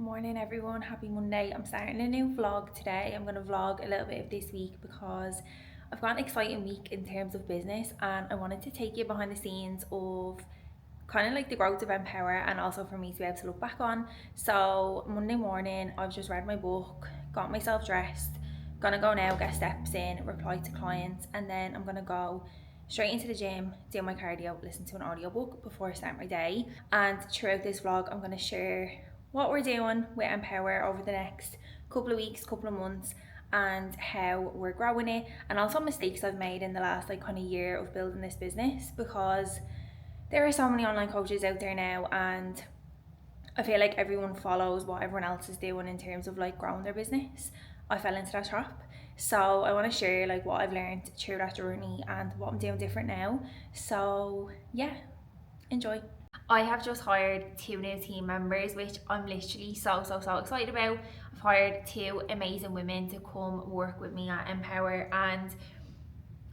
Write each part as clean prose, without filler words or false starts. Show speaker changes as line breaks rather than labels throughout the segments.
Morning everyone, happy Monday. I'm starting a new vlog today. I'm going to vlog a little bit of this week because I've got an exciting week in terms of business, and I wanted to take you behind the scenes of kind of like the growth of MPower, and also for me to be able to look back on. So Monday morning I've just read my book, got myself dressed, gonna go now, get steps in, reply to clients, and then I'm gonna go straight into the gym, do my cardio, listen to an audiobook before I start my day. And throughout this vlog I'm gonna share what we're doing with Empower over the next couple of weeks, couple of months, and how we're growing it, and also mistakes I've made in the last like kind of year of building this business, because there are so many online coaches out there now, and I feel like everyone follows what everyone else is doing in terms of like growing their business. I fell into that trap. So I want to share like what I've learned through that journey and what I'm doing different now. So yeah, enjoy. I have just hired 2 new team members, which I'm literally so excited about. I've hired 2 amazing women to come work with me at Empower, and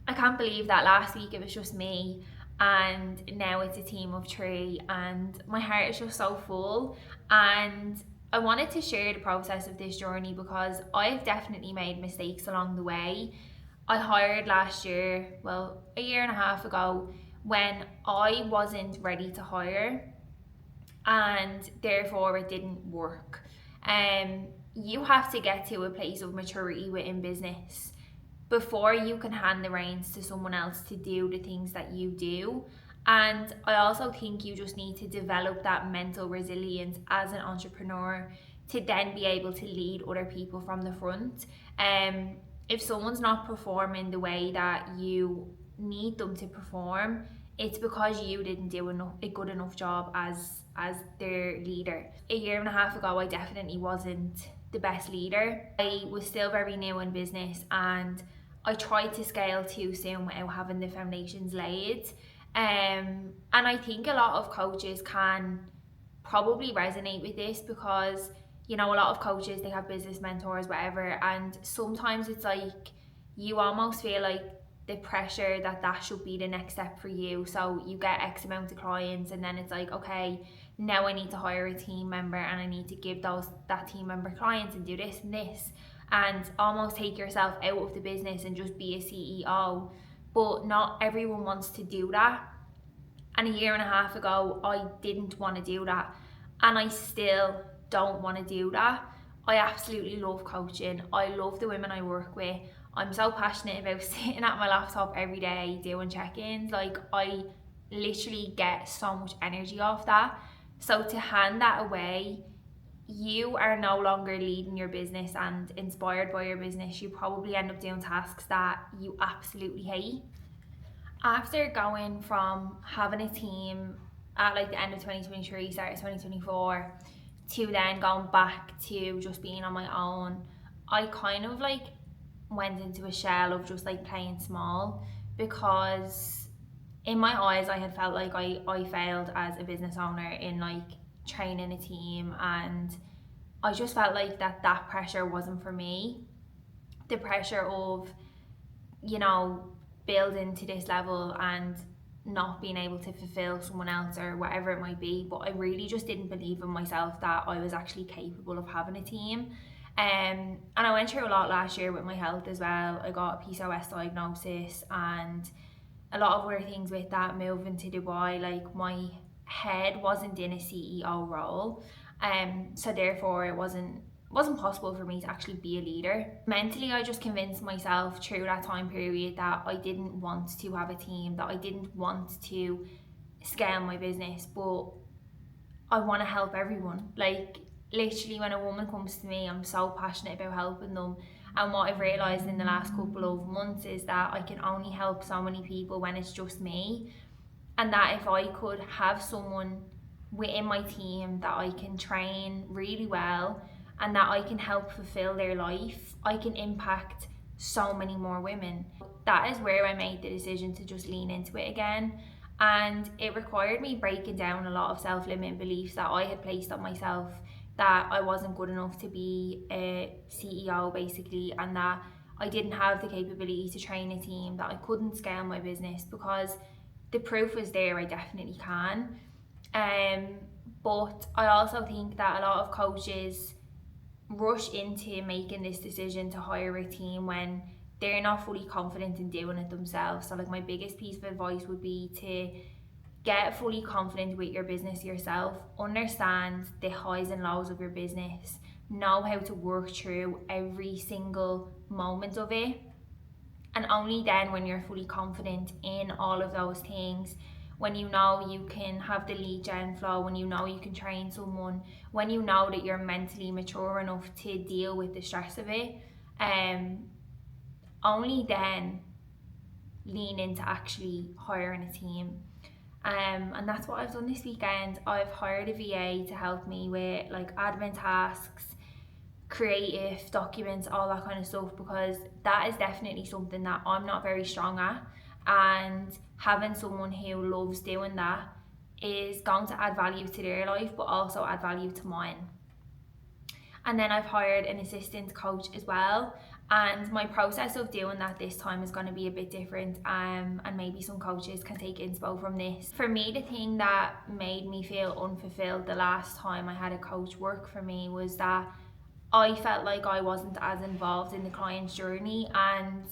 I can't believe that last week it was just me and now it's a team of 3, and my heart is just so full. And I wanted to share the process of this journey because I've definitely made mistakes along the way. I hired last year, well, a year and a half ago, when I wasn't ready to hire, and therefore it didn't work. You have to get to a place of maturity within business before you can hand the reins to someone else to do the things that you do. And I also think you just need to develop that mental resilience as an entrepreneur to then be able to lead other people from the front. If someone's not performing the way that you need them to perform, it's because you didn't do a good enough job as their leader. A year and a half ago, I definitely wasn't the best leader. I was still very new in business, and I tried to scale too soon without having the foundations laid. And I think a lot of coaches can probably resonate with this because, you know, a lot of coaches, they have business mentors, whatever, and sometimes it's like you almost feel like the pressure that should be the next step for you. So you get X amount of clients, and then it's like, okay, now I need to hire a team member and I need to give that team member clients and do this and this, and almost take yourself out of the business and just be a CEO. But not everyone wants to do that. And a year and a half ago, I didn't want to do that. And I still don't want to do that. I absolutely love coaching. I love the women I work with. I'm so passionate about sitting at my laptop every day doing check-ins. Like, I literally get so much energy off that. So to hand that away, you are no longer leading your business and inspired by your business. You probably end up doing tasks that you absolutely hate. After going from having a team at like the end of 2023, start of 2024, to then going back to just being on my own, I kind of like went into a shell of just like playing small, because in my eyes I had felt like I failed as a business owner in like training a team, and I just felt like that pressure wasn't for me. The pressure of, you know, building to this level and not being able to fulfill someone else or whatever it might be. But I really just didn't believe in myself that I was actually capable of having a team. And I went through a lot last year with my health as well. I got a PCOS diagnosis and a lot of other things with that. Moving to Dubai, like, my head wasn't in a CEO role, so therefore it wasn't possible for me to actually be a leader. Mentally, I just convinced myself through that time period that I didn't want to have a team, that I didn't want to scale my business, but I want to help everyone. Like, literally, when a woman comes to me, I'm so passionate about helping them. And what I've realised in the last couple of months is that I can only help so many people when it's just me. And that if I could have someone within my team that I can train really well and that I can help fulfill their life, I can impact so many more women. That is where I made the decision to just lean into it again. And it required me breaking down a lot of self-limiting beliefs that I had placed on myself, that I wasn't good enough to be a CEO basically, and that I didn't have the capability to train a team, that I couldn't scale my business, because the proof was there, I definitely can. But I also think that a lot of coaches rush into making this decision to hire a team when they're not fully confident in doing it themselves. So like my biggest piece of advice would be to get fully confident with your business yourself, understand the highs and lows of your business, know how to work through every single moment of it. And only then, when you're fully confident in all of those things, when you know you can have the lead gen flow, when you know you can train someone, when you know that you're mentally mature enough to deal with the stress of it, um, only then lean into actually hiring a team. And that's what I've done this weekend. I've hired a VA to help me with like admin tasks, creative documents, all that kind of stuff, because that is definitely something that I'm not very strong at. And having someone who loves doing that is going to add value to their life, but also add value to mine. And then I've hired an assistant coach as well. And my process of doing that this time is going to be a bit different, and maybe some coaches can take inspo from this. For me, the thing that made me feel unfulfilled the last time I had a coach work for me was that I felt like I wasn't as involved in the client's journey, and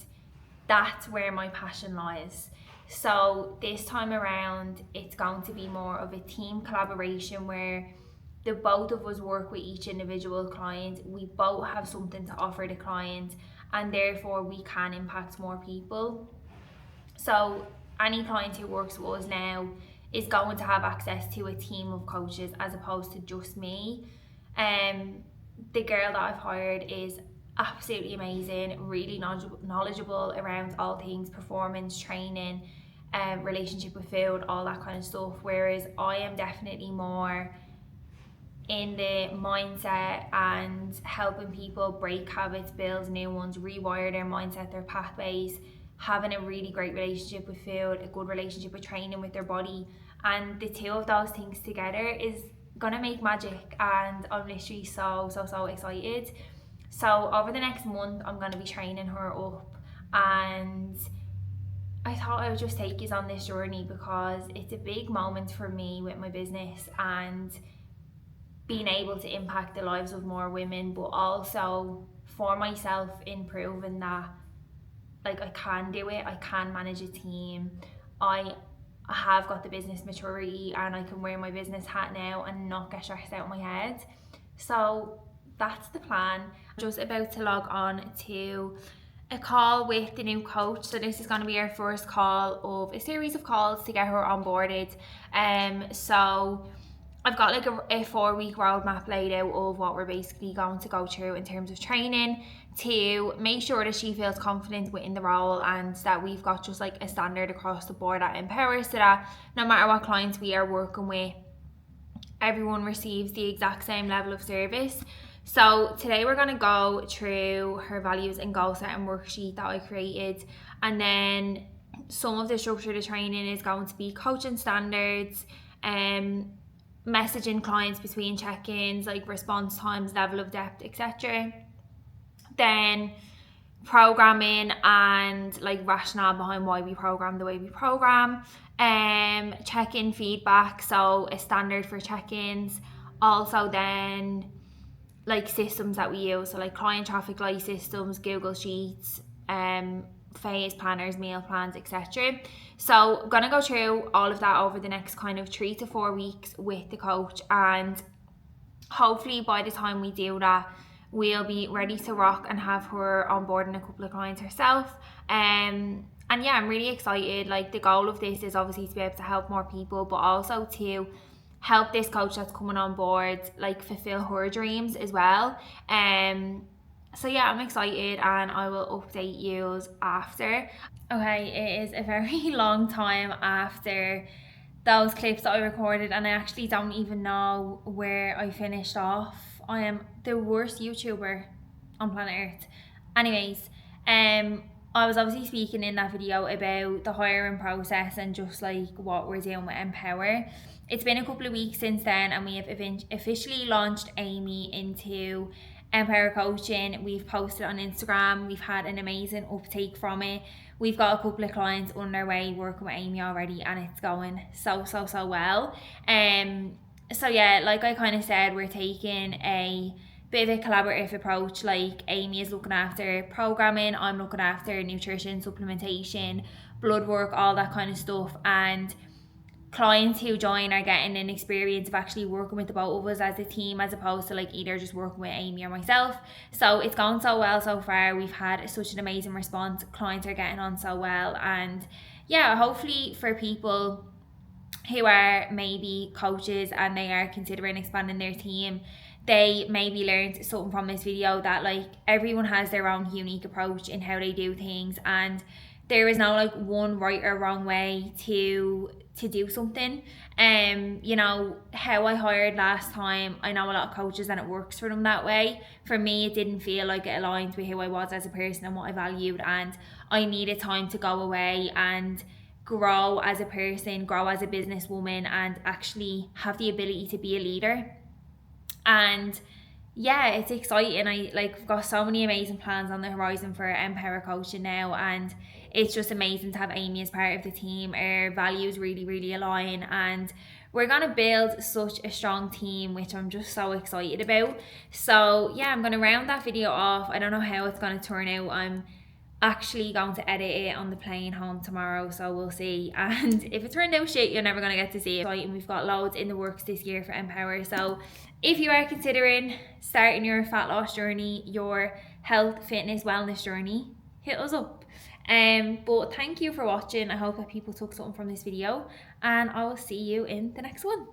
that's where my passion lies. So this time around, it's going to be more of a team collaboration where the both of us work with each individual client. We both have something to offer the client, and therefore we can impact more people. So any client who works with us now is going to have access to a team of coaches as opposed to just me. The girl that I've hired is absolutely amazing, really knowledgeable around all things performance, training, relationship with food, all that kind of stuff. Whereas I am definitely more in the mindset and helping people break habits, build new ones, rewire their mindset, their pathways, having a really great relationship with food, a good relationship with training, with their body. And the two of those things together is gonna make magic, and I'm literally so excited. So over the next month I'm gonna be training her up, and I thought I would just take you on this journey because it's a big moment for me with my business and being able to impact the lives of more women, but also for myself in proving that like I can do it, I can manage a team, I have got the business maturity, and I can wear my business hat now and not get stressed out of my head. So that's the plan. I'm just about to log on to a call with the new coach. So this is going to be our first call of a series of calls to get her onboarded. So I've got like a 4-week roadmap laid out of what we're basically going to go through in terms of training to make sure that she feels confident within the role, and that we've got just like a standard across the board at MPower, so that no matter what clients we are working with, everyone receives the exact same level of service. So today we're going to go through her values and goal setting worksheet that I created, and then some of the structure of the training is going to be coaching standards, messaging clients between check-ins, like response times, level of depth, etc. Then programming and like rationale behind why we program the way we program. Check-in feedback, so a standard for check-ins. Also then like systems that we use, so like client traffic light systems, Google Sheets, phase planners, meal plans, etc. So I'm gonna go through all of that over the next kind of 3 to 4 weeks with the coach, and hopefully by the time we do that we'll be ready to rock and have her on board and a couple of clients herself. And yeah, I'm really excited. Like the goal of this is obviously to be able to help more people, but also to help this coach that's coming on board like fulfill her dreams as well. So yeah, I'm excited, and I will update you after. Okay, it is a very long time after those clips that I recorded, and I actually don't even know where I finished off. I am the worst YouTuber on planet Earth. Anyways, I was obviously speaking in that video about the hiring process and just like what we're doing with MPower. It's been a couple of weeks since then, and we have officially launched Amy into MPower Coaching. We've posted on Instagram. We've had an amazing uptake from it. We've got a couple of clients on their way working with Amy already, and it's going so well. So yeah, like I kind of said, we're taking a bit of a collaborative approach. Like Amy is looking after programming, I'm looking after nutrition, supplementation, blood work, all that kind of stuff. And clients who join are getting an experience of actually working with the both of us as a team, as opposed to like either just working with Amy or myself. So it's gone so well so far. We've had such an amazing response. Clients are getting on so well. And yeah, hopefully for people who are maybe coaches and they are considering expanding their team, they maybe learned something from this video, that like everyone has their own unique approach in how they do things, and there is no like one right or wrong way to do something. You know, how I hired last time, I know a lot of coaches and it works for them that way. For me, it didn't feel like it aligned with who I was as a person and what I valued, and I needed time to go away and grow as a person, grow as a businesswoman, and actually have the ability to be a leader. And yeah, it's exciting. I like got so many amazing plans on the horizon for MPower Coaching now, and it's just amazing to have Amy as part of the team. Our values really align, and we're gonna build such a strong team, which I'm just so excited about. So yeah, I'm gonna round that video off. I don't know how it's gonna turn out. I'm actually going to edit it on the plane home tomorrow, so we'll see. And if it turned out shit, you're never going to get to see it. And we've got loads in the works this year for MPower. So if you are considering starting your fat loss journey, your health, fitness, wellness journey, hit us up. But thank you for watching. I hope that people took something from this video, and I will see you in the next one.